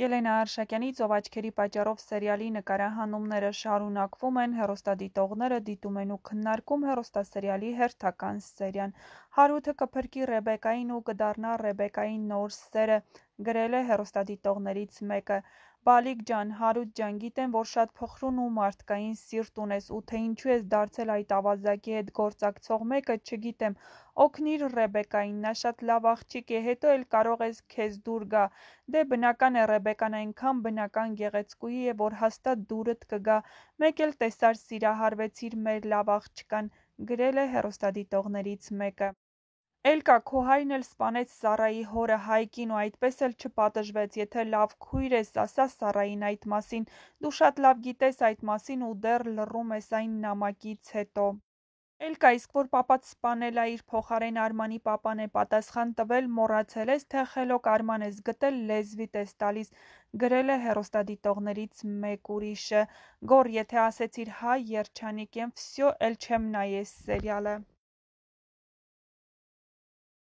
Ելենա Արշակյանի «Ծով աչքերի պատճառով» սերիալի նկարահանումները շարունակվում են, հեռուստադիտողները դիտում են ու քննարկում հեռուստասերիալի հերթական սերիան։ Հարութը կփրկի Ռեբեկային ու կդառնա Ռեբեկայի նոր սերը, գրել է հեռուստադիտողներից մեկը։ Բալիկ ջան, Հարութ ջան, գիտեմ, որ շատ փխրուն ու մարդկային սիրտ ունես, ու թե ինչու ես դարձել այդ ավազակի հետ գործակցող մեկը, չգիտեմ, օգնիր Ռեբեկային, նա շատ լավ աղջիկ է, հետո էլ կարող ես քեզ դուր գա։ Դե բնական է, Ռեբեկան այնքան բնական գեղեցկուհի է, որ հաստատ դուրդ կգա, մեկ էլ տեսար սիրահարվեցիր մեր լավ աղջկան, գրել է հեռուստադիտողներից մեկը։ Էլկա, քո հայրն էլ սպանեց Սառայի հորը Հայկին ու այդպես էլ չպատժվեց, եթե լավ քույր ես, ասա Սառային այդ մասին, դու շատ լավ գիտես այդ մասին ու դեռ լռում ես այն նամակից հետո։ Էլկա, իսկ որ պապադ սպանել ա իր փոխարեն Արմանի պապան է պատասխան տվել, մոռացել ես, թե խելոք Արման ես գտել, լեզվիդ ես տալիս, գրել է հեռուստադիտողներից մեկ ուրիշը։ Գոռ, եթե ասեցիր հայ, երջանիկ եմ, վսյո, էլ չեմ նայես սերիալը։